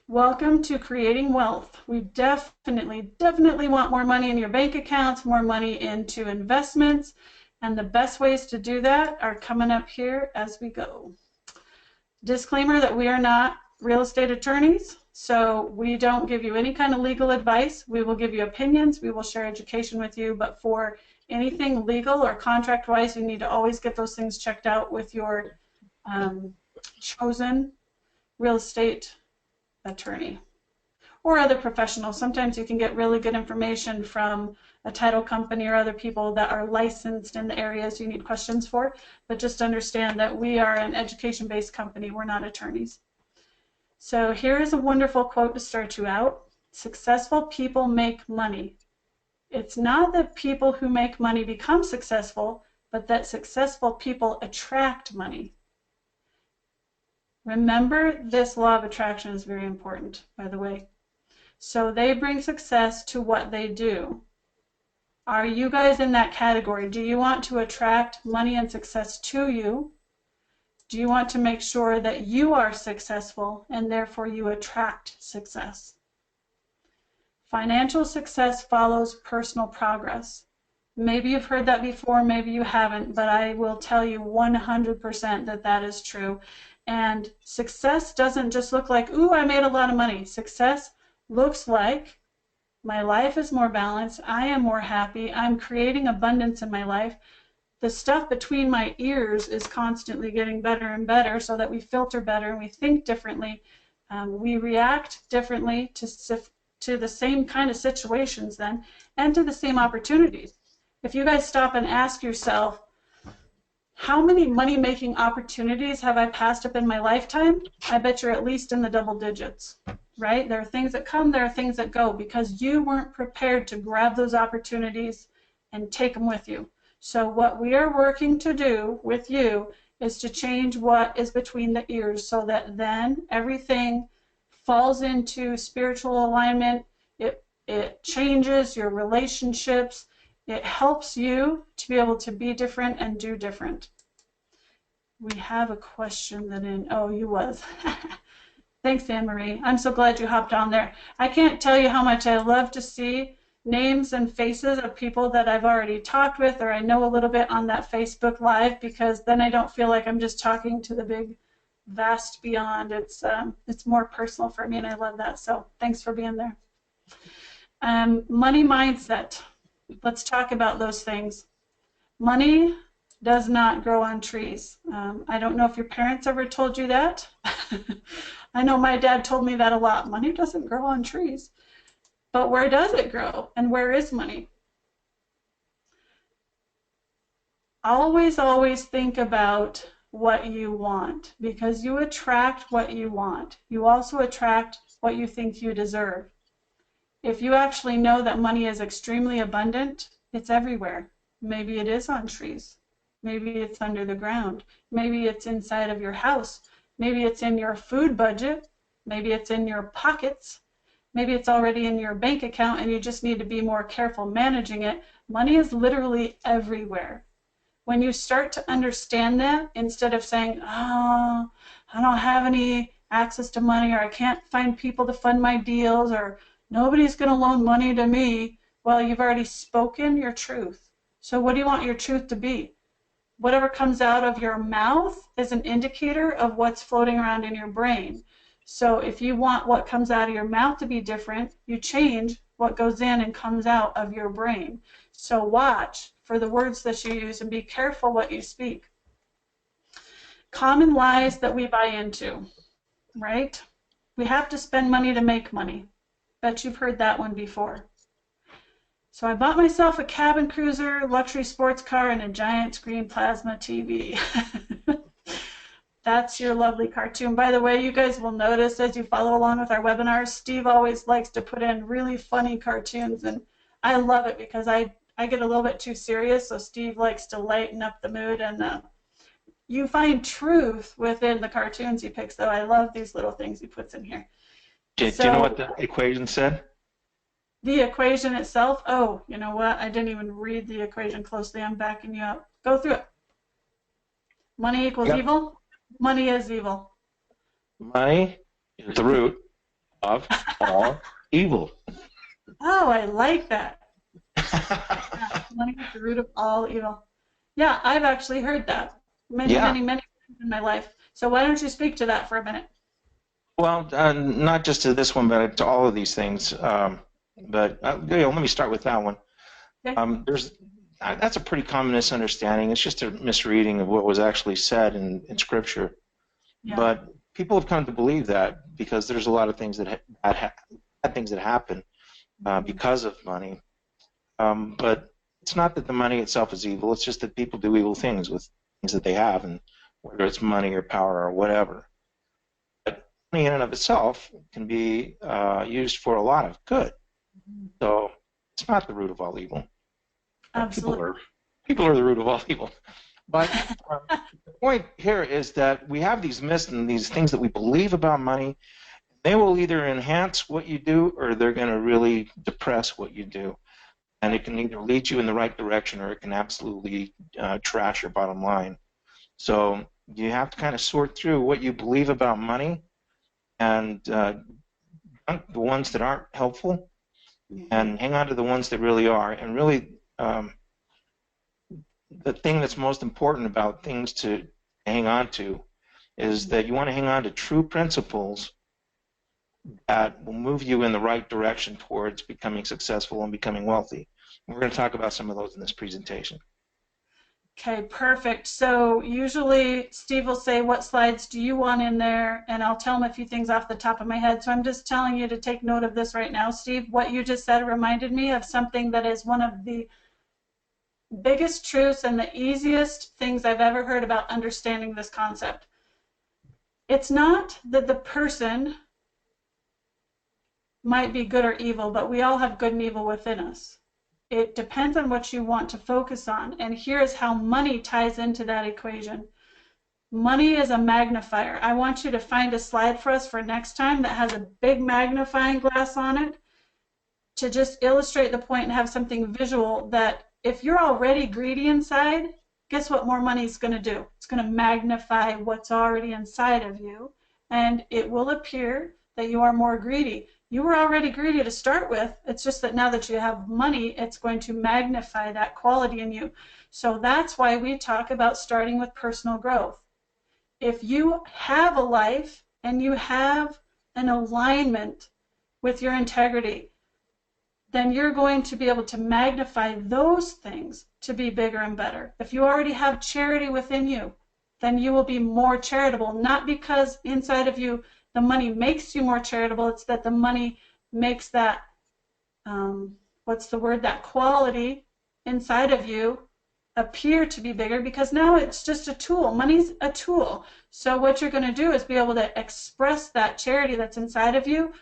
Welcome to Creating Wealth. We definitely want more money in your bank accounts, more money into investments, and the best ways to do that are coming up here as we go. Disclaimer that we are not real estate attorneys, so we don't give you any kind of legal advice. We will give you opinions, we will share education with you, but for anything legal or contract-wise, you need to always get those things checked out with your chosen real estate attorney or other professionals. Sometimes you can get really good information from a title company or other people that are licensed in the areas you need questions for, but just understand that we are an education-based company. We're not attorneys. So here is a wonderful quote to start you out. Successful people make money. It's not that people who make money become successful, but that successful people attract money. Remember, this law of attraction is very important, by the way. So they bring success to what they do. Are you guys in that category? Do you want to attract money and success to you? Do you want to make sure that you are successful and therefore you attract success? Financial success follows personal progress. Maybe you've heard that before, maybe you haven't, but I will tell you 100% that that is true. And success doesn't just look like, ooh, I made a lot of money. Success looks like my life is more balanced, I am more happy, I'm creating abundance in my life. The stuff between my ears is constantly getting better and better so that we filter better and we think differently. We react differently to the same kind of situations then and to the same opportunities. If you guys stop and ask yourself, how many money-making opportunities have I passed up in my lifetime? I bet you're at least in the double digits, right? There are things that come, there are things that go, because you weren't prepared to grab those opportunities and take them with you. So what we are working to do with you is to change what is between the ears so that then everything falls into spiritual alignment. It changes your relationships. It helps you to be able to be different and do different. We have a question that you was. Thanks, Anne-Marie. I'm so glad you hopped on there. I can't tell you how much I love to see names and faces of people that I've already talked with or I know a little bit on that Facebook Live, because then I don't feel like I'm just talking to the big, vast beyond. It's more personal for me, and I love that. So thanks for being there. Money mindset. Let's talk about those things. Money does not grow on trees. I don't know if your parents ever told you that. I know my dad told me that a lot. Money doesn't grow on trees. But where does it grow? And where is money? Always think about what you want, because you attract what you want. You also attract what you think you deserve. If you actually know that money is extremely abundant, it's everywhere. Maybe it is on trees. Maybe it's under the ground. Maybe it's inside of your house. Maybe it's in your food budget. Maybe it's in your pockets. Maybe it's already in your bank account and you just need to be more careful managing it. Money is literally everywhere. When you start to understand that, instead of saying, oh, I don't have any access to money, or I can't find people to fund my deals, or nobody's going to loan money to me, well, you've already spoken your truth. So what do you want your truth to be? Whatever comes out of your mouth is an indicator of what's floating around in your brain. So if you want what comes out of your mouth to be different, you change what goes in and comes out of your brain. So watch for the words that you use and be careful what you speak. Common lies that we buy into, right? We have to spend money to make money. Bet you've heard that one before. So I bought myself a cabin cruiser, luxury sports car, and a giant screen plasma TV. That's your lovely cartoon. By the way, you guys will notice as you follow along with our webinars, Steve always likes to put in really funny cartoons, and I love it because I get a little bit too serious, so Steve likes to lighten up the mood, and you find truth within the cartoons he picks, though. I love these little things he puts in here. Do you know what the equation said? The equation itself? Oh, you know what? I didn't even read the equation closely. I'm backing you up. Go through it. Money equals evil? Money is evil. Money is the root of all evil. Oh, I like that. Yeah, money is the root of all evil. Yeah, I've actually heard that many, Yeah. many, many times in my life. So why don't you speak to that for a minute? Well, not just to this one, but to all of these things. But yeah, let me start with that one. Okay. There's That's a pretty common misunderstanding. It's just a misreading of what was actually said in Scripture. Yeah. But people have come to believe that because there's a lot of things that bad things that happen Mhm. because of money. But it's not that the money itself is evil. It's just that people do evil things with things that they have, and whether it's money or power or whatever. But money in and of itself can be used for a lot of good. Mhm. So it's not the root of all evil. Uh, people Absolutely. are people are the root of all evil. But the point here is that we have these myths and these things that we believe about money. They will either enhance what you do or they're going to really depress what you do. And it can either lead you in the right direction or it can absolutely trash your bottom line. So you have to kind of sort through what you believe about money and the ones that aren't helpful Mhm. and hang on to the ones that really are. And really, the thing that's most important about things to hang on to is that you want to hang on to true principles that will move you in the right direction towards becoming successful and becoming wealthy. We're going to talk about some of those in this presentation. Okay, perfect. So usually Steve will say, what slides do you want in there? And I'll tell him a few things off the top of my head. So I'm just telling you to take note of this right now. Steve, what you just said reminded me of something that is one of the biggest truths and the easiest things I've ever heard about understanding this concept. It's not that the person might be good or evil, but we all have good and evil within us. It depends on what you want to focus on. And here's how money ties into that equation. Money is a magnifier. I want you to find a slide for us for next time that has a big magnifying glass on it to just illustrate the point and have something visual that if you're already greedy inside, guess what more money is going to do? It's going to magnify what's already inside of you, and it will appear that you are more greedy. You were already greedy to start with. It's just that now that you have money, it's going to magnify that quality in you. So that's why we talk about starting with personal growth. If you have a life and you have an alignment with your integrity, then you're going to be able to magnify those things to be bigger and better. If you already have charity within you, then you will be more charitable, not because inside of you the money makes you more charitable, it's that the money makes that, what's the word, that quality inside of you appear to be bigger because now it's just a tool. Money's a tool. So what you're going to do is be able to express that charity that's inside of you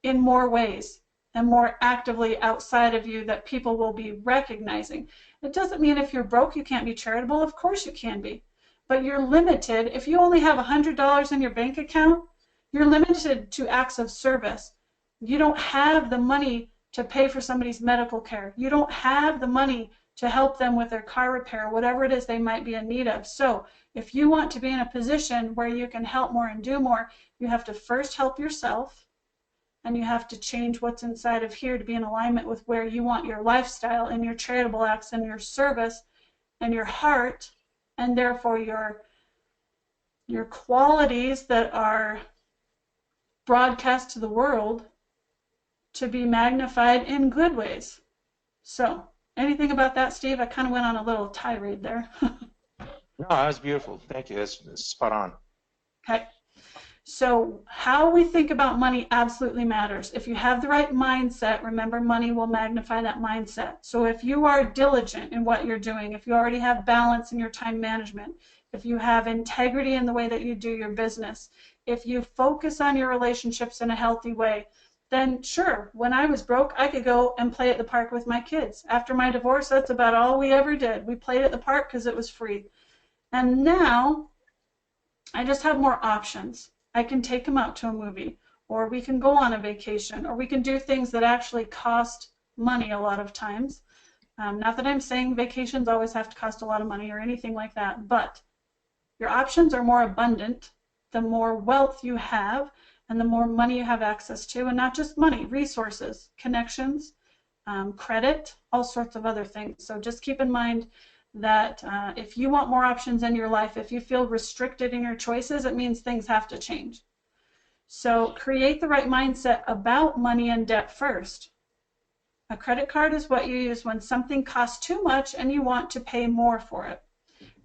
in more ways and more actively outside of you that people will be recognizing. It doesn't mean if you're broke you can't be charitable. Of course you can be. But you're limited. If you only have $100 in your bank account, you're limited to acts of service. You don't have the money to pay for somebody's medical care. You don't have the money to help them with their car repair, whatever it is they might be in need of. So if you want to be in a position where you can help more and do more, you have to first help yourself, and you have to change what's inside of here to be in alignment with where you want your lifestyle and your charitable acts and your service and your heart, and therefore your qualities that are broadcast to the world to be magnified in good ways. So, anything about that, Steve? I kind of went on a little tirade there. No, that was beautiful. Thank you. That's spot on. Okay. So how we think about money absolutely matters. If you have the right mindset, remember money will magnify that mindset. So if you are diligent in what you're doing, if you already have balance in your time management, if you have integrity in the way that you do your business, if you focus on your relationships in a healthy way, then sure, when I was broke, I could go and play at the park with my kids. After my divorce, that's about all we ever did. We played at the park because it was free. And now I just have more options. I can take them out to a movie, or we can go on a vacation, or we can do things that actually cost money a lot of times. Not that I'm saying vacations always have to cost a lot of money or anything like that, but your options are more abundant the more wealth you have, And the more money you have access to, and not just money, resources, connections, credit, all sorts of other things. So just keep in mind that if you want more options in your life, if you feel restricted in your choices, it means things have to change. So create the right mindset about money and debt first. A credit card is what you use when something costs too much and you want to pay more for it,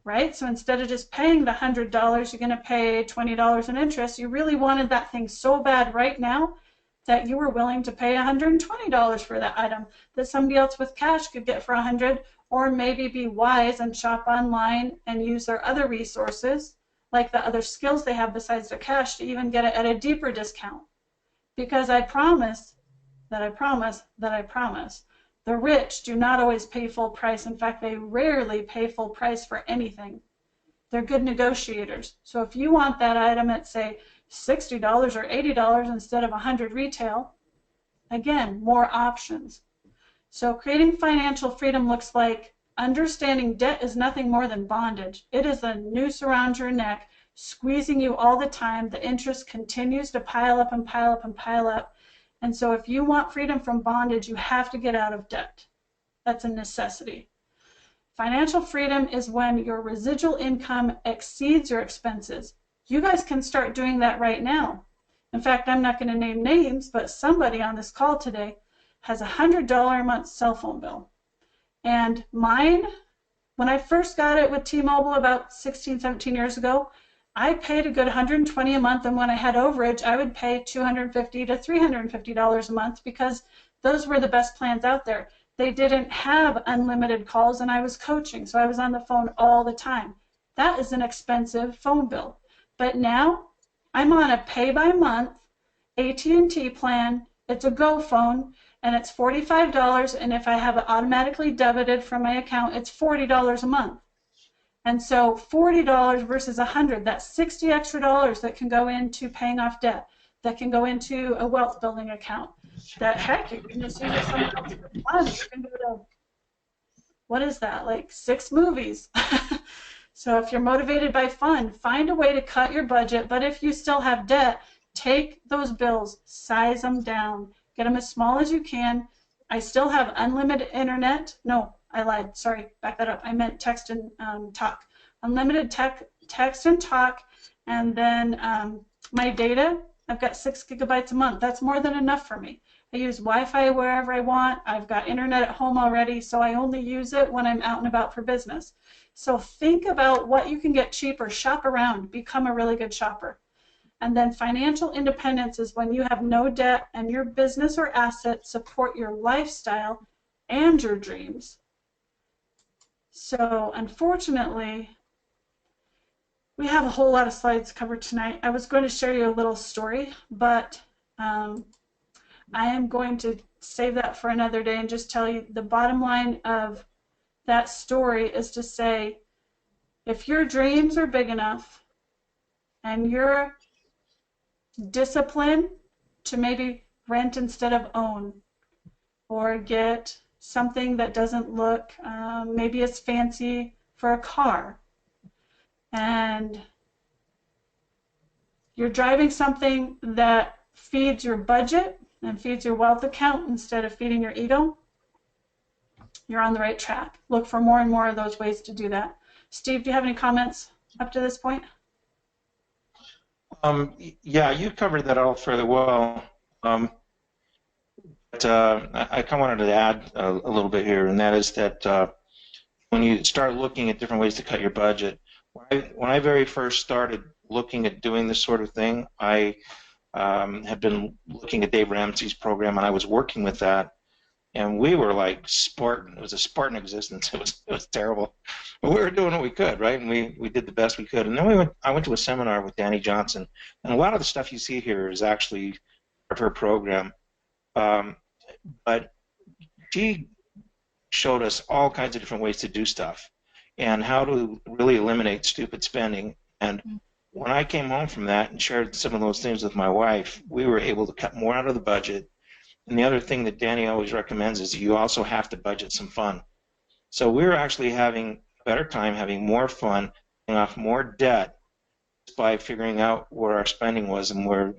right? So instead of just paying the $100, you're going to pay $20 in interest. You really wanted that thing so bad right now that you were willing to pay $120 for that item that somebody else with cash could get for $100, or maybe be wise and shop online and use their other resources, like the other skills they have besides their cash, to even get it at a deeper discount. Because I promise that I promise that I promise, the rich do not always pay full price. In fact, they rarely pay full price for anything. They're good negotiators. So if you want that item at, say, $60 or $80 instead of $100 retail, again, more options. So creating financial freedom looks like understanding debt is nothing more than bondage. It is a noose around your neck, squeezing you all the time. The interest continues to pile up and pile up and pile up. And so if you want freedom from bondage, you have to get out of debt. That's a necessity. Financial freedom is when your residual income exceeds your expenses. You guys can start doing that right now. In fact, I'm not going to name names, but somebody on this call today has a $100 a month cell phone bill. And mine, when I first got it with T-Mobile about 16, 17 years ago, I paid a good $120 a month, and when I had overage, I would pay $250 to $350 a month because those were the best plans out there. They didn't have unlimited calls, and I was coaching, so I was on the phone all the time. That is an expensive phone bill. But now I'm on a pay-by-month AT&T plan. It's a Go phone, and it's $45, and if I have it automatically debited from my account, it's $40 a month. And so $40 versus $100, that's $60 extra that can go into paying off debt, that can go into a wealth building account. That, heck, you can just use it somewhere else for fun. You can go to, what is that, like 6 movies. So if you're motivated by fun, find a way to cut your budget. But if you still have debt, take those bills, size them down, get them as small as you can. I still have unlimited internet. No, I lied. Sorry, back that up. I meant text and talk. Unlimited text and talk, and then my data, I've got 6 gigabytes a month. That's more than enough for me. I use Wi-Fi wherever I want. I've got internet at home already, so I only use it when I'm out and about for business. So think about what you can get cheaper. Shop around. Become a really good shopper. And then financial independence is when you have no debt and your business or assets support your lifestyle and your dreams. So unfortunately, we have a whole lot of slides covered tonight. I was going to share you a little story, but I am going to save that for another day and just tell you the bottom line of that story is to say, if your dreams are big enough and you're disciplined to maybe rent instead of own, or get something that doesn't look maybe as fancy for a car, and you're driving something that feeds your budget and feeds your wealth account instead of feeding your ego, you're on the right track. Look for more and more of those ways to do that. Steve, do you have any comments up to this point? Yeah, you covered that all fairly well. But I kind of wanted to add a little bit here, and that is that when you start looking at different ways to cut your budget, when I very first started looking at doing this sort of thing, I had been looking at Dave Ramsey's program, and I was working with that, and we were like Spartan. It was a Spartan existence. It was terrible. But we were doing what we could, right? And we did the best we could. And then I went to a seminar with Danny Johnson, and a lot of the stuff you see here is actually part of her program. But she showed us all kinds of different ways to do stuff and how to really eliminate stupid spending. And when I came home from that and shared some of those things with my wife, we were able to cut more out of the budget. And the other thing that Danny always recommends is you also have to budget some fun. So we're actually having a better time, having more fun, paying off more debt, by figuring out where our spending was and where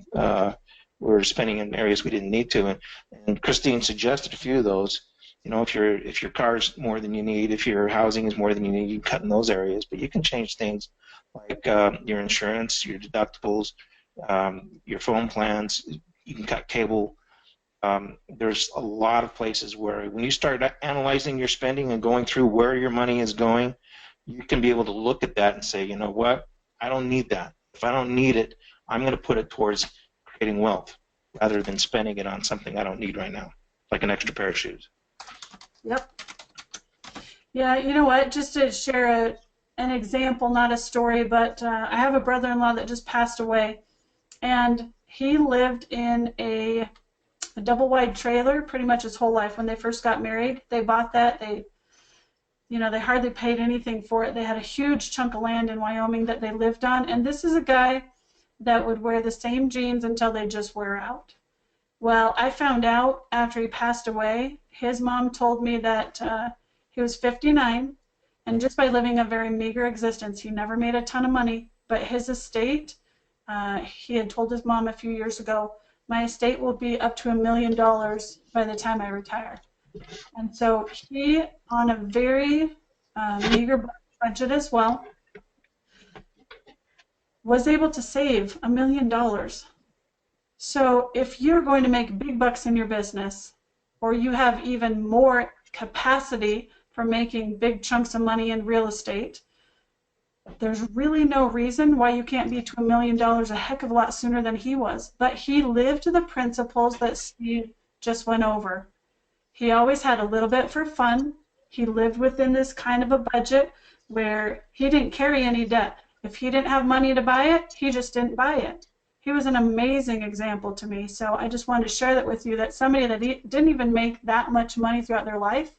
we're spending in areas we didn't need to. And Christine suggested a few of those. You know, if your car's more than you need, if your housing is more than you need, you can cut in those areas. But you can change things like your insurance, your deductibles, your phone plans. You can cut cable. There's a lot of places where when you start analyzing your spending and going through where your money is going, you can be able to look at that and say, you know what, I don't need that. If I don't need it, I'm going to put it towards creating wealth rather than spending it on something I don't need right now, like an extra pair of shoes. Yep. Yeah, you know what, just to share an example, not a story, but I have a brother-in-law that just passed away, and he lived in a double-wide trailer pretty much his whole life. When they first got married, they bought that. They hardly paid anything for it. They had a huge chunk of land in Wyoming that they lived on, and this is a guy that would wear the same jeans until they just wear out. Well, I found out after he passed away, his mom told me that he was 59, and just by living a very meager existence, he never made a ton of money, but his estate, he had told his mom a few years ago, my estate will be up to $1 million by the time I retire. And so he, on a very meager budget as well, was able to save $1 million. So if you're going to make big bucks in your business, or you have even more capacity for making big chunks of money in real estate, there's really no reason why you can't be to $1 million a heck of a lot sooner than he was. But he lived the principles that Steve just went over. He always had a little bit for fun. He lived within this kind of a budget where he didn't carry any debt. If he didn't have money to buy it, he just didn't buy it. He was an amazing example to me. So I just wanted to share that with you, that somebody that didn't even make that much money throughout their life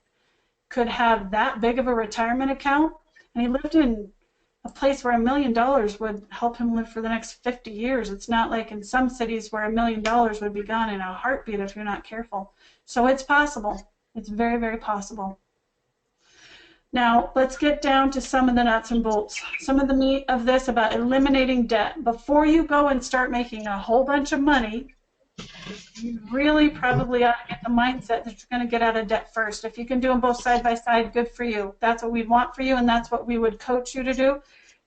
could have that big of a retirement account. And he lived in a place where $1 million would help him live for the next 50 years. It's not like in some cities where $1 million would be gone in a heartbeat if you're not careful. So it's possible. It's very, very possible. Now, let's get down to some of the nuts and bolts, some of the meat of this about eliminating debt. Before you go and start making a whole bunch of money, you really probably ought to get the mindset that you're going to get out of debt first. If you can do them both side by side, good for you. That's what we'd want for you, and that's what we would coach you to do,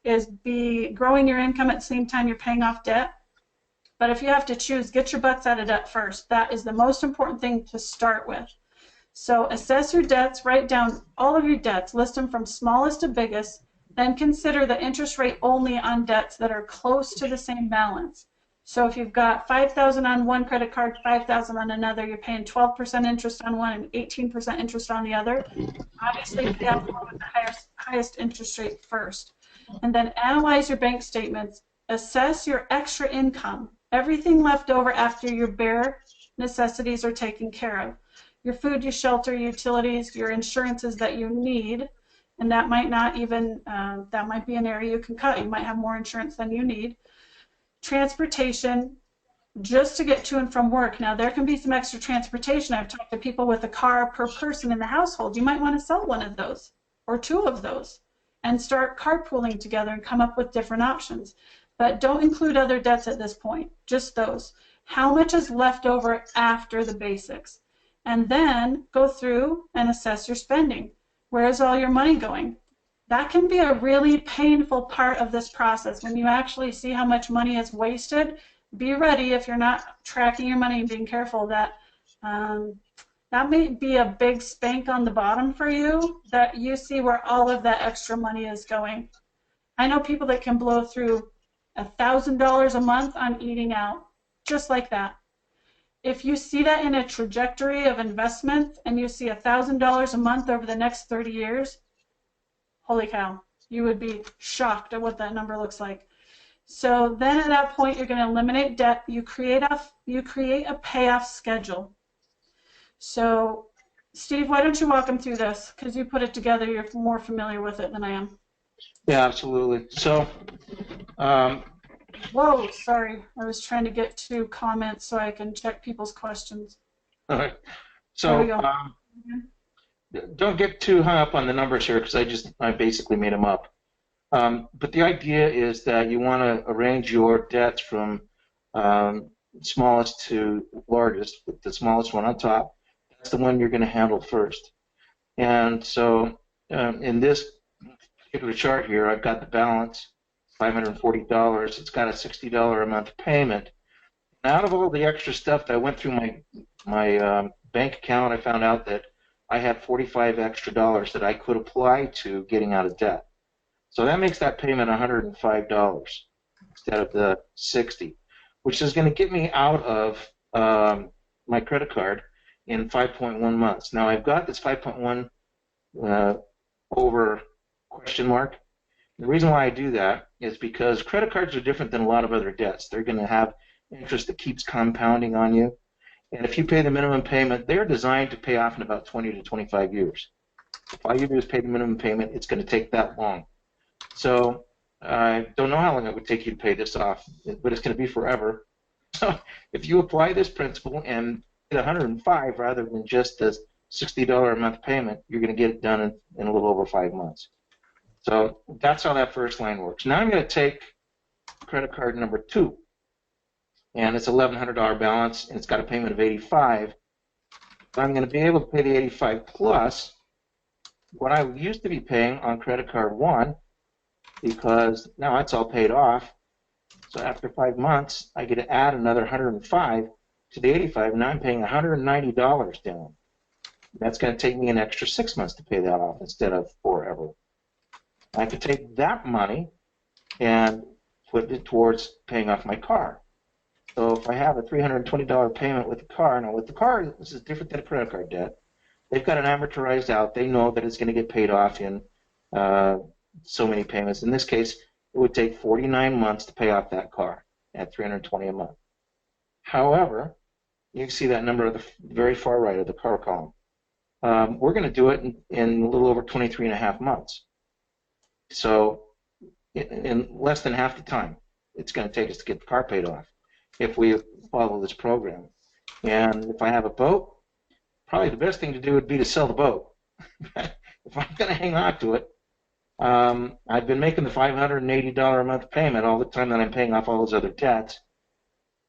is be growing your income at the same time you're paying off debt. But if you have to choose, get your butts out of debt first. That is the most important thing to start with. So assess your debts, write down all of your debts, list them from smallest to biggest, then consider the interest rate only on debts that are close to the same balance. So if you've got $5,000 on one credit card, $5,000 on another, you're paying 12% interest on one and 18% interest on the other. Obviously, pay off the one with the highest interest rate first. And then analyze your bank statements. Assess your extra income, everything left over after your bare necessities are taken care of. Your food, your shelter, utilities, your insurances that you need, and that might not even, that might be an area you can cut. You might have more insurance than you need. Transportation, just to get to and from work. Now, there can be some extra transportation. I've talked to people with a car per person in the household. You might want to sell one of those or two of those and start carpooling together and come up with different options. But don't include other debts at this point, just those. How much is left over after the basics? And then go through and assess your spending. Where is all your money going? That can be a really painful part of this process. When you actually see how much money is wasted, be ready, if you're not tracking your money and being careful, that that may be a big spank on the bottom for you, that you see where all of that extra money is going. I know people that can blow through $1,000 a month on eating out, just like that. If you see that in a trajectory of investment and you see $1,000 a month over the next 30 years, holy cow, you would be shocked at what that number looks like. So then at that point, you're going to eliminate debt. You create a payoff schedule. So Steve, why don't you walk them through this? Because you put it together, you're more familiar with it than I am. Yeah, absolutely. So whoa, sorry. I was trying to get to comments so I can check people's questions. all right. There we So go. don't get too hung up on the numbers here because I basically made them up. But the idea is that you want to arrange your debts from smallest to largest, with the smallest one on top. That's the one you're going to handle first. And so in this particular chart here, I've got the balance, $540. It's got a $60 a month payment. And out of all the extra stuff that I went through my bank account, I found out that I had 45 extra dollars that I could apply to getting out of debt. So that makes that payment $105 instead of the 60, which is going to get me out of my credit card in 5.1 months. Now I've got this 5.1 over question mark. The reason why I do that is because credit cards are different than a lot of other debts. They're going to have interest that keeps compounding on you. And if you pay the minimum payment, they're designed to pay off in about 20 to 25 years. If all you do is pay the minimum payment, it's going to take that long. So I don't know how long it would take you to pay this off, but it's going to be forever. So if you apply this principle and get 105 rather than just the $60 a month payment, you're going to get it done in a little over 5 months. So that's how that first line works. Now I'm going to take credit card number 2, and it's $1,100 balance, and it's got a payment of 85. So I'm going to be able to pay the 85 plus what I used to be paying on credit card 1, because now it's all paid off. So after 5 months, I get to add another 105 to the 85, and now I'm paying $190 down. That's going to take me an extra 6 months to pay that off instead of forever. I could take that money and put it towards paying off my car. So if I have a $320 payment with the car, now with the car, this is different than a credit card debt. They've got it amortized out. They know that it's going to get paid off in so many payments. In this case, it would take 49 months to pay off that car at $320 a month. However, you can see that number at the very far right of the car column. We're going to do it in a little over 23 and a half months. So in less than half the time it's going to take us to get the car paid off if we follow this program. And if I have a boat, probably the best thing to do would be to sell the boat. If I'm going to hang on to it, I've been making the $580 a month payment all the time that I'm paying off all those other debts.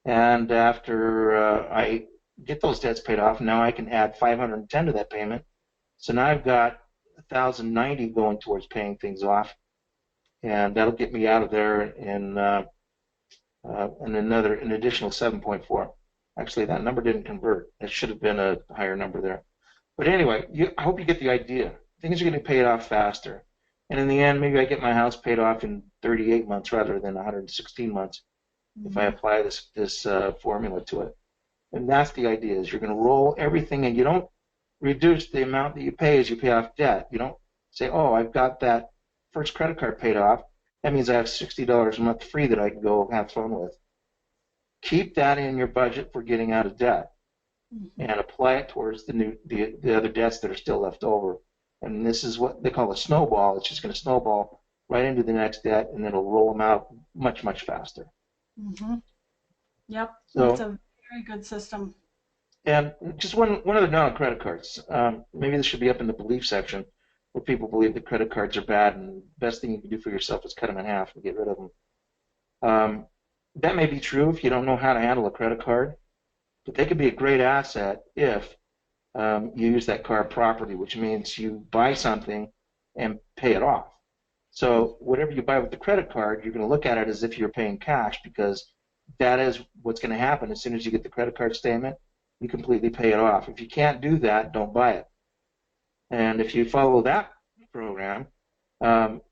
And after I get those debts paid off, now I can add $510 to that payment. So now I've got $1,090 going towards paying things off, and that'll get me out of there in an additional 7.4. Actually, that number didn't convert. It should have been a higher number there. But anyway, I hope you get the idea. Things are going to pay it off faster. And in the end, maybe I get my house paid off in 38 months rather than 116 months if I apply this formula to it. And that's the idea, is you're going to roll everything, and you don't reduce the amount that you pay as you pay off debt. You don't say, oh, I've got that first credit card paid off. That means I have $60 a month free that I can go have fun with. Keep that in your budget for getting out of debt, and apply it towards the other debts that are still left over. And this is what they call a snowball. It's just going to snowball right into the next debt, and it'll roll them out much, much faster. Mm-hmm. Yep, so, that's a very good system. And just one other note on credit cards. Maybe this should be up in the belief section, where people believe that credit cards are bad, and the best thing you can do for yourself is cut them in half and get rid of them. That may be true if you don't know how to handle a credit card, but they could be a great asset if you use that card properly, which means you buy something and pay it off. So whatever you buy with the credit card, you're going to look at it as if you're paying cash, because that is what's going to happen. As soon as you get the credit card statement, you completely pay it off. If you can't do that, don't buy it. And if you follow that program,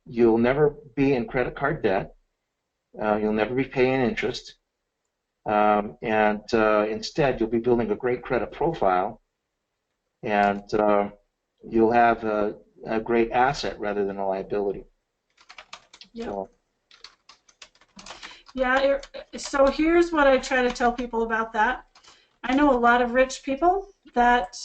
you'll never be in credit card debt. You'll never be paying interest. Instead, you'll be building a great credit profile, and you'll have a great asset rather than a liability. Yep. So, yeah, so here's what I try to tell people about that. I know a lot of rich people that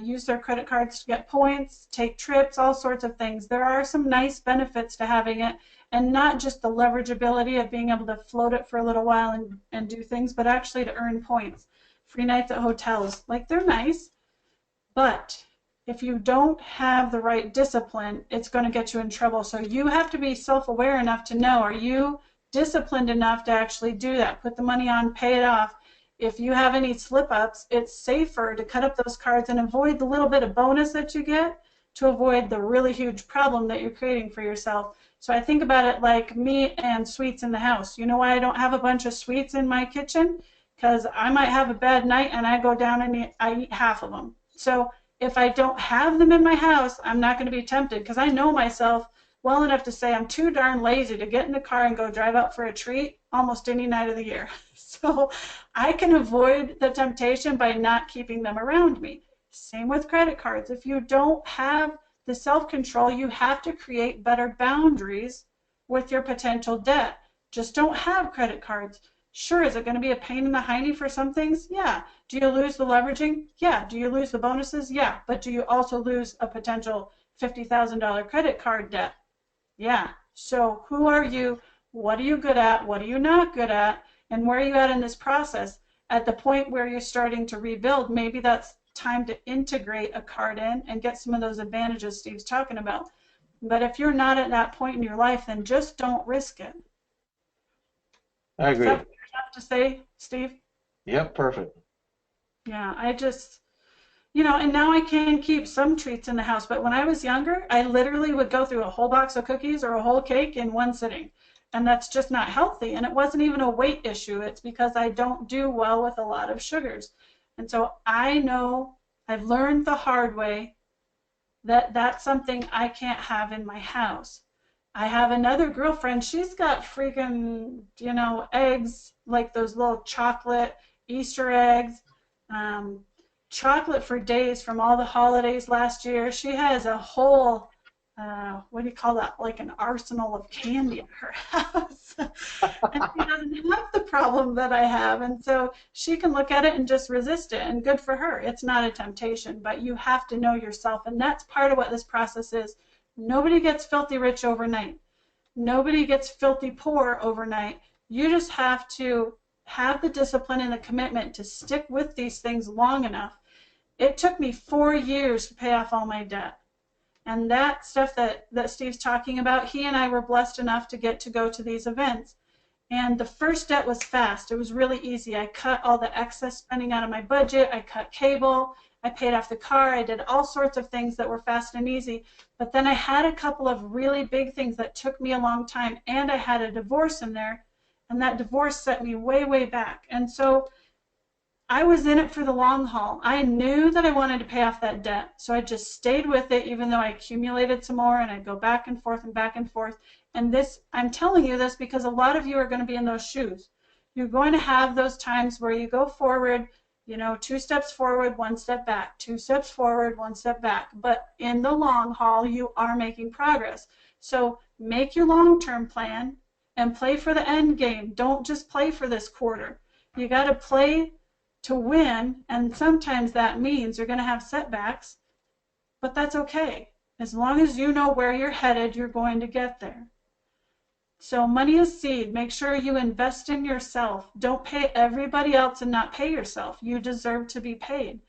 use their credit cards to get points, take trips, all sorts of things. There are some nice benefits to having it, and not just the leverageability of being able to float it for a little while and do things, but actually to earn points. Free nights at hotels, like, they're nice, but If you don't have the right discipline, it's going to get you in trouble. So you have to be self-aware enough to know, are you disciplined enough to actually do that? Put the money on, pay it off. If you have any slip-ups, it's safer to cut up those cards and avoid the little bit of bonus that you get to avoid the really huge problem that you're creating for yourself. So I think about it like me and sweets in the house. You know why I don't have a bunch of sweets in my kitchen? Because I might have a bad night and I go down and I eat half of them. So if I don't have them in my house, I'm not going to be tempted, because I know myself well enough to say I'm too darn lazy to get in the car and go drive out for a treat almost any night of the year. So I can avoid the temptation by not keeping them around me. Same with credit cards. If you don't have the self-control, you have to create better boundaries with your potential debt. Just don't have credit cards. Sure, is it going to be a pain in the hiney for some things? Yeah. Do you lose the leveraging? Yeah. Do you lose the bonuses? Yeah. But do you also lose a potential $50,000 credit card debt? Yeah. So who are you? What are you good at? What are you not good at? And where are you at in this process? At the point where you're starting to rebuild, maybe that's time to integrate a card in and get some of those advantages Steve's talking about. But if you're not at that point in your life, then just don't risk it. I agree. Is that what you have to say, Steve? Yep, perfect. Yeah, I just, and now I can keep some treats in the house, but when I was younger, I literally would go through a whole box of cookies or a whole cake in one sitting. And that's just not healthy. And it wasn't even a weight issue. It's because I don't do well with a lot of sugars. And so I know, I've learned the hard way that that's something I can't have in my house. I have another girlfriend, she's got freaking, eggs, like those little chocolate Easter eggs, chocolate for days from all the holidays last year. She has a whole, what do you call that, like an arsenal of candy in her house. And she doesn't have the problem that I have. And so she can look at it and just resist it. And good for her. It's not a temptation, but you have to know yourself. And that's part of what this process is. Nobody gets filthy rich overnight. Nobody gets filthy poor overnight. You just have to have the discipline and the commitment to stick with these things long enough. It took me 4 years to pay off all my debt. And that stuff that Steve's talking about, he and I were blessed enough to get to go to these events. And the first debt was fast. It was really easy. I cut all the excess spending out of my budget. I cut cable. I paid off the car. I did all sorts of things that were fast and easy. But then I had a couple of really big things that took me a long time. And I had a divorce in there. And that divorce set me way, way back. And so I was in it for the long haul. I knew that I wanted to pay off that debt. So I just stayed with it, even though I accumulated some more, and I'd go back and forth and back and forth. And this, I'm telling you this because a lot of you are going to be in those shoes. You're going to have those times where you go forward, 2 steps forward, 1 step back, 2 steps forward, 1 step back. But in the long haul, you are making progress. So make your long-term plan and play for the end game. Don't just play for this quarter. You got to play to win, and sometimes that means you're going to have setbacks, but that's okay. As long as you know where you're headed, you're going to get there. So money is seed. Make sure you invest in yourself. Don't pay everybody else and not pay yourself. You deserve to be paid.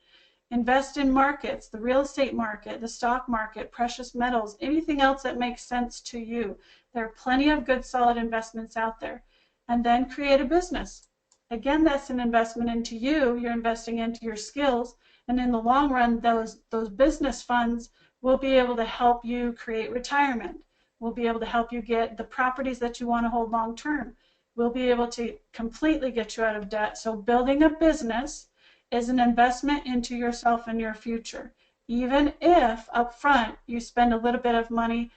Invest in markets, the real estate market, the stock market, precious metals, anything else that makes sense to you. There are plenty of good, solid investments out there. And then create a business. Again, that's an investment into you. You're investing into your skills. And in the long run, those business funds will be able to help you create retirement. We'll be able to help you get the properties that you want to hold long term. We'll be able to completely get you out of debt. So building a business is an investment into yourself and your future, even if up front you spend a little bit of money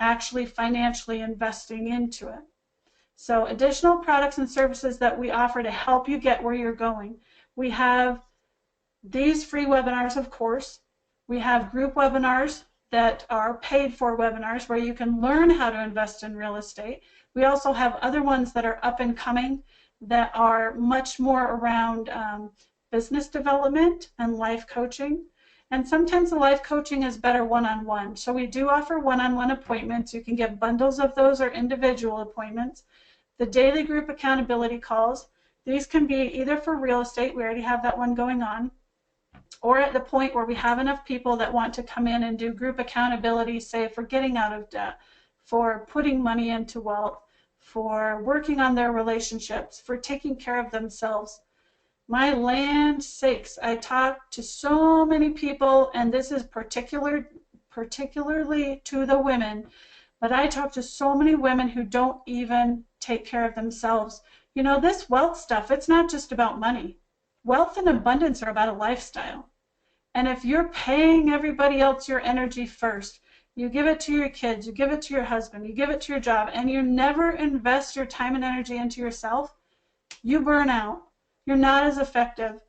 actually financially investing into it. So additional products and services that we offer to help you get where you're going. We have these free webinars, of course. We have group webinars that are paid for webinars where you can learn how to invest in real estate. We also have other ones that are up and coming that are much more around business development and life coaching. And sometimes the life coaching is better one-on-one. So we do offer one-on-one appointments. You can get bundles of those or individual appointments. The daily group accountability calls. These can be either for real estate. We already have that one going on. or at the point where we have enough people that want to come in and do group accountability, say for getting out of debt, for putting money into wealth, for working on their relationships, for taking care of themselves. My land sakes, I talk to so many people, and this is particularly to the women, but I talk to so many women who don't even take care of themselves. You know, this wealth stuff, it's not just about money. Wealth and abundance are about a lifestyle. And if you're paying everybody else your energy first, you give it to your kids, you give it to your husband, you give it to your job, and you never invest your time and energy into yourself, you burn out. You're not as effective.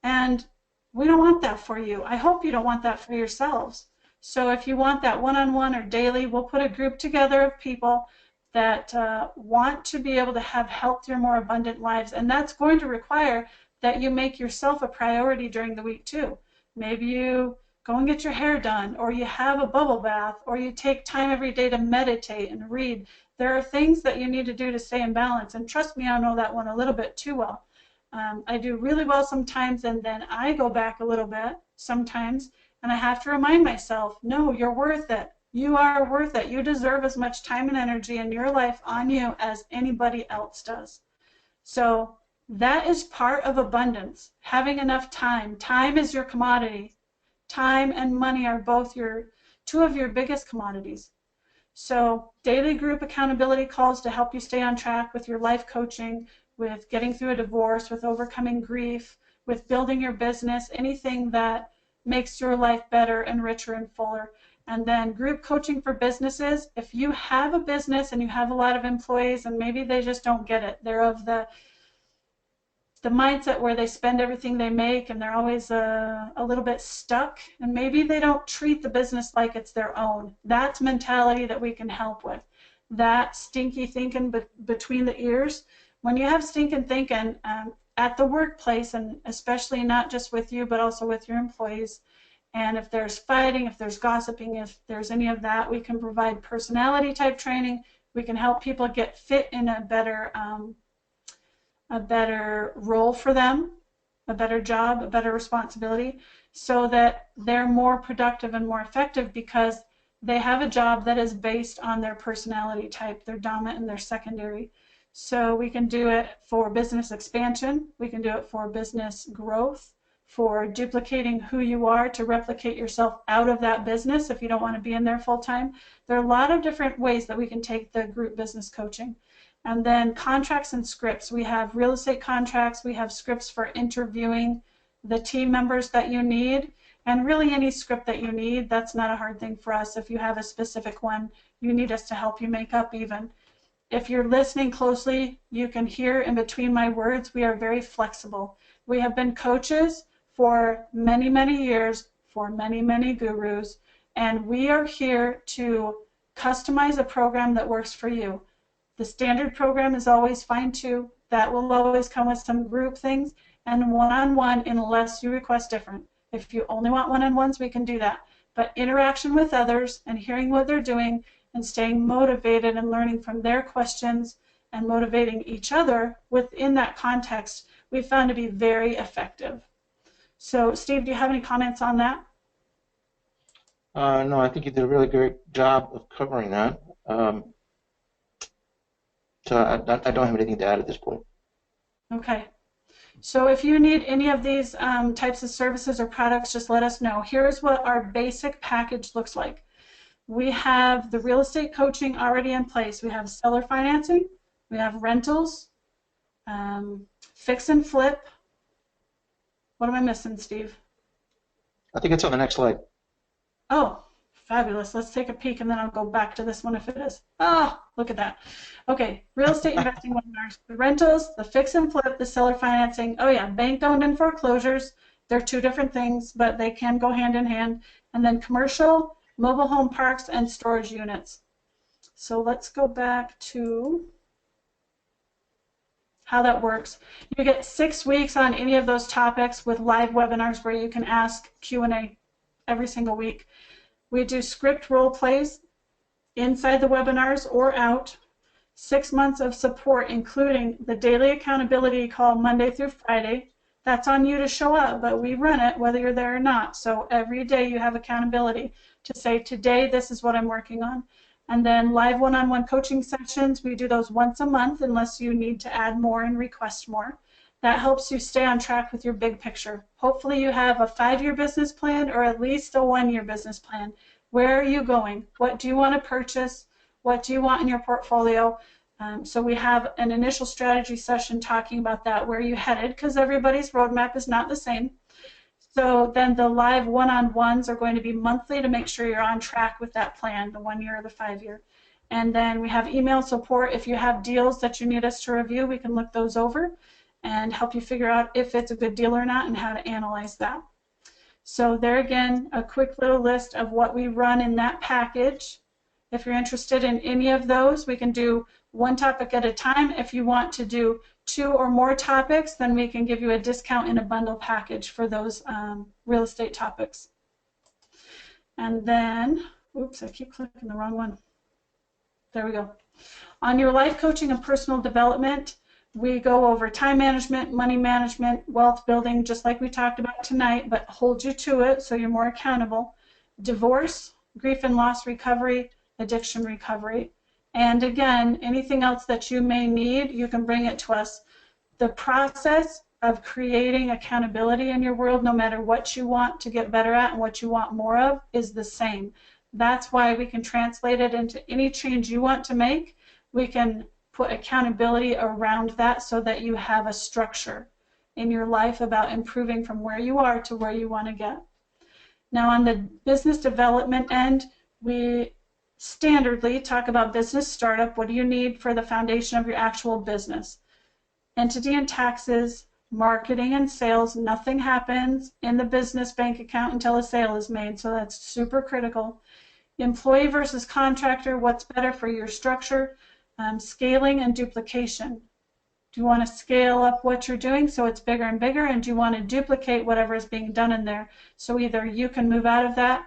And we don't want that for you. I hope you don't want that for yourselves. So if you want that one-on-one or daily, we'll put a group together of people that want to be able to have healthier, more abundant lives. And that's going to require that you make yourself a priority during the week too. Maybe you go and get your hair done, or you have a bubble bath, or you take time every day to meditate and read. There are things that you need to do to stay in balance. And trust me, I know that one a little bit too well. I do really well sometimes, and then I go back a little bit sometimes, and I have to remind myself, no, you're worth it. You are worth it. You deserve as much time and energy in your life on you as anybody else does. So that is part of abundance, having enough time. Time is your commodity. Time and money are both two of your biggest commodities. So daily group accountability calls to help you stay on track with your life coaching, with getting through a divorce, with overcoming grief, with building your business, anything that makes your life better and richer and fuller. And then group coaching for businesses. If you have a business and you have a lot of employees and maybe they just don't get it, they're of the mindset where they spend everything they make and they're always a little bit stuck, and maybe they don't treat the business like it's their own. That's mentality that we can help with. That stinky thinking between the ears. When you have stinking thinking at the workplace, and especially not just with you, but also with your employees, and if there's fighting, if there's gossiping, if there's any of that, we can provide personality type training. We can help people get fit in a better role for them, a better job, a better responsibility, so that they're more productive and more effective because they have a job that is based on their personality type, their dominant and their secondary. So we can do it for business expansion, we can do it for business growth, for duplicating who you are to replicate yourself out of that business if you don't want to be in there full time. There are a lot of different ways that we can take the group business coaching. And then contracts and scripts. We have real estate contracts, we have scripts for interviewing the team members that you need, and really any script that you need. That's not a hard thing for us. If you have a specific one you need us to help you make up even. If you're listening closely, you can hear in between my words, we are very flexible. We have been coaches for many, many years, for many, many gurus, and we are here to customize a program that works for you. The standard program is always fine too. That will always come with some group things, and one-on-one unless you request different. If you only want one-on-ones, we can do that. But interaction with others and hearing what they're doing and staying motivated and learning from their questions and motivating each other within that context, we found to be very effective. So, Steve, do you have any comments on that? No, I think you did a really great job of covering that. So I don't have anything to add at this point. Okay. So if you need any of these types of services or products, just let us know. Here's what our basic package looks like. We have the real estate coaching already in place. We have seller financing, we have rentals, fix and flip. What am I missing, Steve? I think it's on the next slide. Oh, fabulous. Let's take a peek and then I'll go back to this one if it is. Oh, look at that. Okay, real estate investing webinars, the rentals, the fix and flip, the seller financing. Oh yeah, bank owned and foreclosures. They're two different things, but they can go hand in hand. And then commercial, mobile home parks, and storage units. So let's go back to how that works. You get 6 weeks on any of those topics with live webinars where you can ask Q&A every single week. We do script role plays inside the webinars or out. 6 months of support, including the daily accountability call Monday through Friday, That's on you to show up, but we run it whether you're there or not. So every day you have accountability to say, today this is what I'm working on. And then live one-on-one coaching sessions, we do those once a month unless you need to add more and request more. That helps you stay on track with your big picture. Hopefully you have a 5-year business plan or at least a 1-year business plan. Where are you going? What do you want to purchase? What do you want in your portfolio? So we have an initial strategy session talking about that, where you headed, because everybody's roadmap is not the same. So then the live one-on-ones are going to be monthly to make sure you're on track with that plan, the 1-year or the 5-year. And then we have email support. If you have deals that you need us to review, we can look those over and help you figure out if it's a good deal or not and how to analyze that. So there again, a quick little list of what we run in that package. If you're interested in any of those, we can do one topic at a time. If you want to do 2 or more topics, then we can give you a discount in a bundle package for those real estate topics. And then, oops, I keep clicking the wrong one. There we go. On your life coaching and personal development, we go over time management, money management, wealth building, just like we talked about tonight, but hold you to it so you're more accountable. Divorce, grief and loss recovery, addiction recovery. And again, anything else that you may need, you can bring it to us. The process of creating accountability in your world, no matter what you want to get better at and what you want more of, is the same. That's why we can translate it into any change you want to make. We can put accountability around that so that you have a structure in your life about improving from where you are to where you want to get. Now on the business development end, we standardly talk about business startup. What do you need for the foundation of your actual business? Entity and taxes, marketing and sales. Nothing happens in the business bank account until a sale is made, so that's super critical. Employee versus contractor, what's better for your structure? Scaling and duplication. Do you want to scale up what you're doing so it's bigger and bigger, and do you want to duplicate whatever is being done in there? So either you can move out of that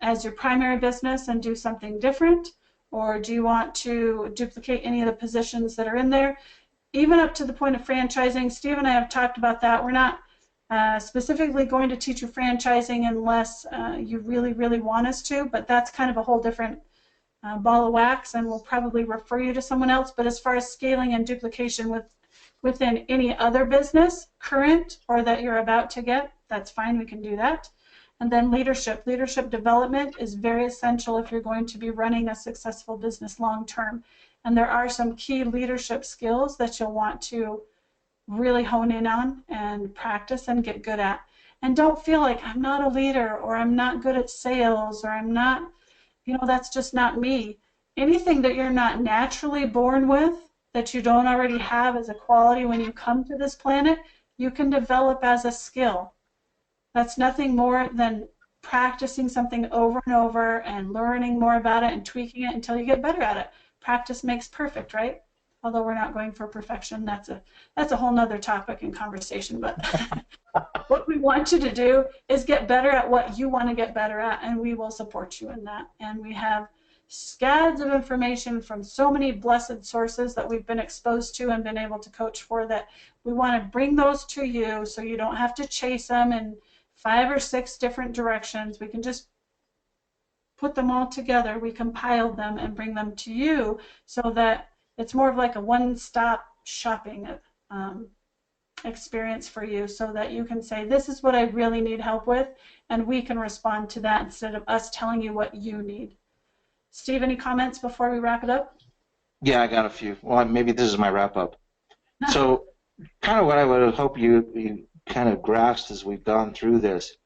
as your primary business and do something different, or do you want to duplicate any of the positions that are in there? Even up to the point of franchising, Steve and I have talked about that. We're not specifically going to teach you franchising unless you really, really want us to, but that's kind of a whole different ball of wax, and we'll probably refer you to someone else. But as far as scaling and duplication within any other business, current or that you're about to get, that's fine, we can do that. And then leadership. Leadership development is very essential if you're going to be running a successful business long term. And there are some key leadership skills that you'll want to really hone in on and practice and get good at. And don't feel like I'm not a leader, or I'm not good at sales, or I'm not, that's just not me. Anything that you're not naturally born with, that you don't already have as a quality when you come to this planet, you can develop as a skill. That's nothing more than practicing something over and over and learning more about it and tweaking it until you get better at it. Practice makes perfect, right? Although we're not going for perfection, that's a whole nother topic and conversation. But what we want you to do is get better at what you want to get better at, and we will support you in that. And we have scads of information from so many blessed sources that we've been exposed to and been able to coach for, that we want to bring those to you so you don't have to chase them in 5 or 6 different directions. We can just put them all together. We compile them and bring them to you so that it's more of like a one-stop shopping experience for you, so that you can say, this is what I really need help with, and we can respond to that instead of us telling you what you need. Steve, any comments before we wrap it up? Yeah, I got a few. Well, maybe this is my wrap-up. So kind of what I would hope you kind of grasped as we've gone through this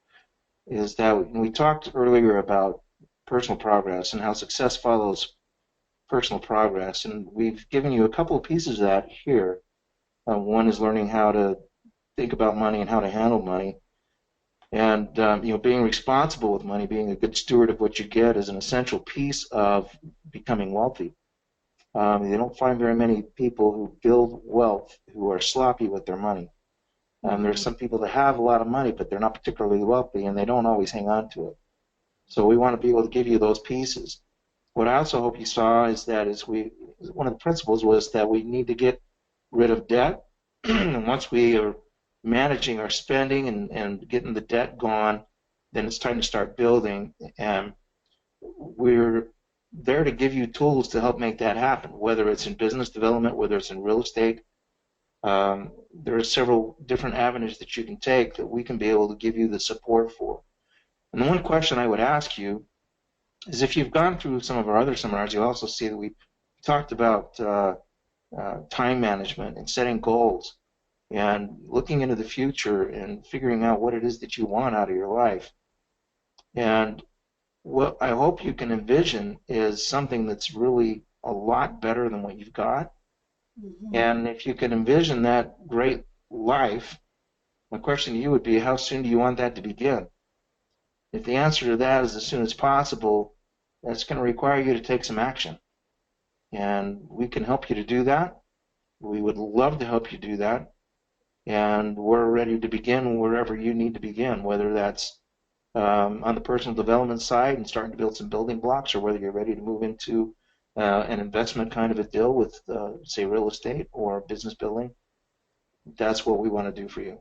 is that we talked earlier about personal progress and how success follows personal progress, and we've given you a couple of pieces of that here. One is learning how to think about money and how to handle money, and being responsible with money, being a good steward of what you get, is an essential piece of becoming wealthy. You don't find very many people who build wealth who are sloppy with their money. There's some people that have a lot of money, but they're not particularly wealthy, and they don't always hang on to it. So we want to be able to give you those pieces. What I also hope you saw is that one of the principles was that we need to get rid of debt. And once we are managing our spending and getting the debt gone, then it's time to start building. And we're there to give you tools to help make that happen, whether it's in business development, whether it's in real estate. There are several different avenues that you can take that we can be able to give you the support for. And the one question I would ask you is, if you've gone through some of our other seminars, you'll also see that we talked about time management and setting goals and looking into the future and figuring out what it is that you want out of your life. And what I hope you can envision is something that's really a lot better than what you've got. Mm-hmm. And if you can envision that great life, my question to you would be, how soon do you want that to begin? If the answer to that is as soon as possible, that's going to require you to take some action. And we can help you to do that. We would love to help you do that. And we're ready to begin wherever you need to begin, whether that's on the personal development side and starting to build some building blocks, or whether you're ready to move into an investment kind of a deal with, say, real estate or business building. That's what we want to do for you.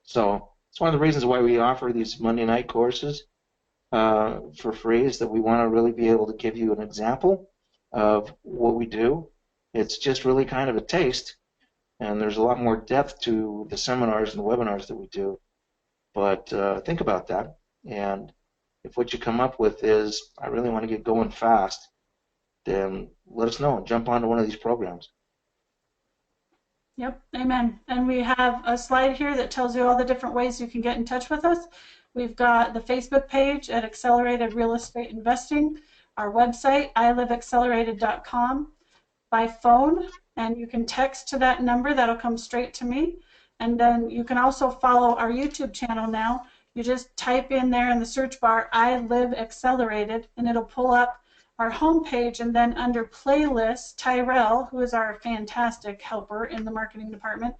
So it's one of the reasons why we offer these Monday night courses for free, is that we want to really be able to give you an example of what we do. It's just really kind of a taste, and there's a lot more depth to the seminars and the webinars that we do. But think about that, and if what you come up with is, I really want to get going fast, then let us know and jump onto one of these programs. Yep, amen. And we have a slide here that tells you all the different ways you can get in touch with us. We've got the Facebook page at Accelerated Real Estate Investing, our website, iliveaccelerated.com, by phone, and you can text to that number. That'll come straight to me. And then you can also follow our YouTube channel now. You just type in there in the search bar, I Live Accelerated, and it'll pull up our homepage, and then under playlists, Tyrell, who is our fantastic helper in the marketing department,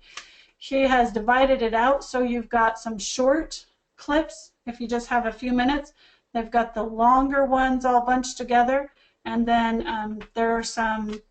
he has divided it out so you've got some short clips if you just have a few minutes. They've got the longer ones all bunched together, and then there are some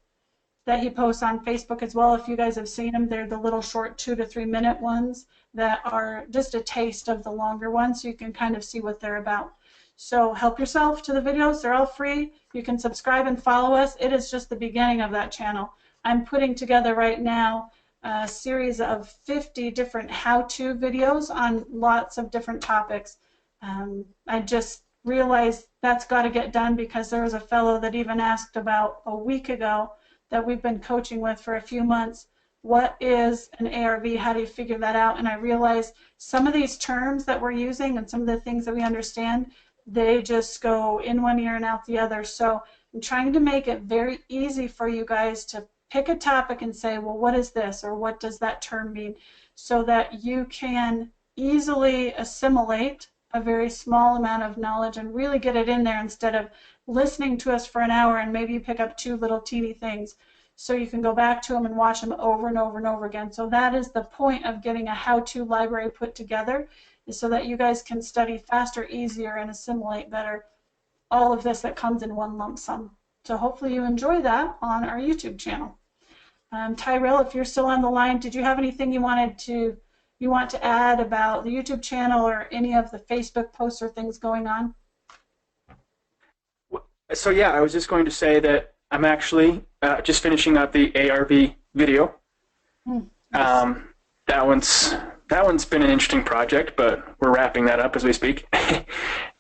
that he posts on Facebook as well. If you guys have seen them, they're the little short 2 to 3 minute ones that are just a taste of the longer ones, so you can kind of see what they're about. So help yourself to the videos. They're all free. You can subscribe and follow us. It is just the beginning of that channel. I'm putting together right now a series of 50 different how-to videos on lots of different topics. I just realized that's got to get done, because there was a fellow that even asked about a week ago that we've been coaching with for a few months, what is an ARV? How do you figure that out? And I realized some of these terms that we're using and some of the things that we understand, they just go in one ear and out the other. So I'm trying to make it very easy for you guys to pick a topic and say, well, what is this, or what does that term mean, so that you can easily assimilate a very small amount of knowledge and really get it in there, instead of listening to us for an hour and maybe you pick up 2 little teeny things. So you can go back to them and watch them over and over and over again. So that is the point of getting a how-to library put together, is so that you guys can study faster, easier, and assimilate better all of this that comes in one lump sum. So hopefully you enjoy that on our YouTube channel. Tyrell, if you're still on the line, did you have anything you want to add about the YouTube channel or any of the Facebook posts or things going on? So yeah, I was just going to say that I'm actually just finishing up the ARV video. Nice. That one's been an interesting project, but we're wrapping that up as we speak.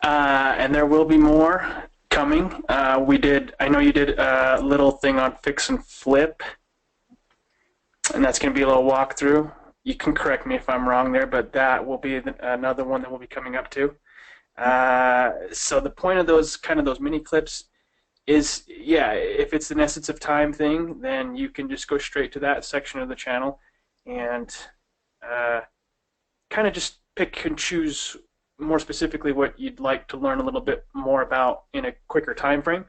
And there will be more coming. I know you did a little thing on fix and flip, and that's going to be a little walkthrough. You can correct me if I'm wrong there, but that will be another one that we'll be coming up to. So the point of those mini clips is, yeah, if it's an essence of time thing, then you can just go straight to that section of the channel and kind of just pick and choose more specifically what you'd like to learn a little bit more about in a quicker time frame.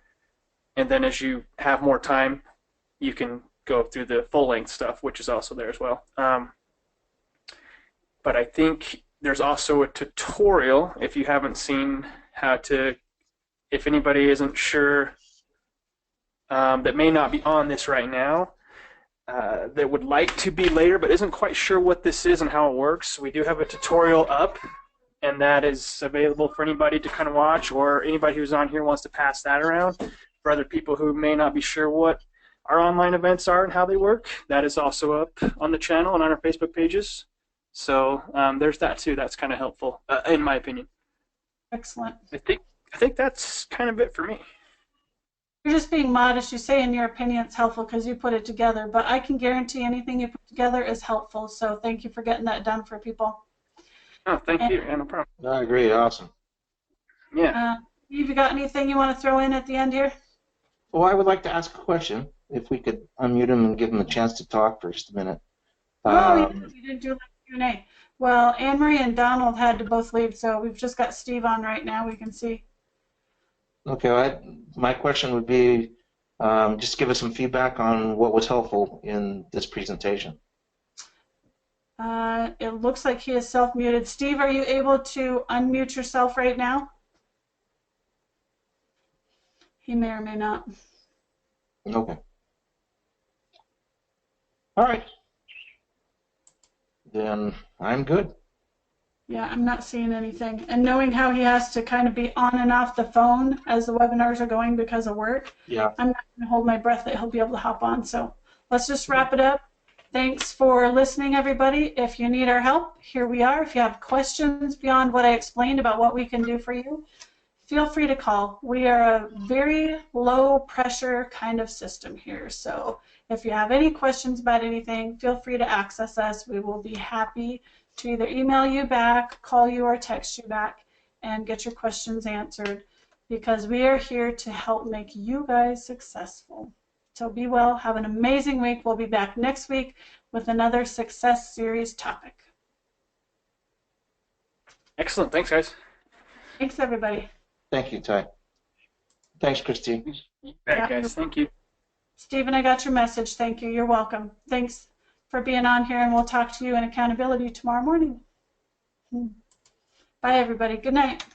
And then as you have more time, you can go through the full-length stuff, which is also there as well. But I think there's also a tutorial, if you haven't seen how to, if anybody isn't sure, that may not be on this right now, that would like to be later but isn't quite sure what this is and how it works, we do have a tutorial up, and that is available for anybody to kind of watch, or anybody who's on here wants to pass that around for other people who may not be sure what our online events are and how they work. That is also up on the channel and on our Facebook pages. So there's that too. That's kind of helpful, in my opinion. Excellent. I think that's kind of it for me. You're just being modest. You say in your opinion it's helpful because you put it together, but I can guarantee anything you put together is helpful. So thank you for getting that done for people. Oh, thank you. Yeah, no problem. I agree. Awesome. Yeah. Have you got anything you want to throw in at the end here? Well, I would like to ask a question. If we could unmute him and give him a chance to talk for just a minute. You didn't do like Q&A. Well, Anne-Marie and Donald had to both leave, so we've just got Steve on right now. We can see. Okay, my question would be just give us some feedback on what was helpful in this presentation. It looks like he is self-muted. Steve, are you able to unmute yourself right now? He may or may not. Okay. All right. Then I'm good. Yeah, I'm not seeing anything. And knowing how he has to kind of be on and off the phone as the webinars are going because of work, Yeah. I'm not going to hold my breath that he'll be able to hop on. So let's just wrap it up. Thanks for listening, everybody. If you need our help, here we are. If you have questions beyond what I explained about what we can do for you, feel free to call. We are a very low pressure kind of system here. So if you have any questions about anything, feel free to access us. We will be happy to either email you back, call you, or text you back and get your questions answered, because we are here to help make you guys successful. So be well. Have an amazing week. We'll be back next week with another Success Series topic. Excellent. Thanks, guys. Thanks, everybody. Thank you, Ty. Thanks, Christine. Bye, guys. Thank you. Stephen, I got your message. Thank you. You're welcome. Thanks for being on here, and we'll talk to you in accountability tomorrow morning. Bye, everybody. Good night.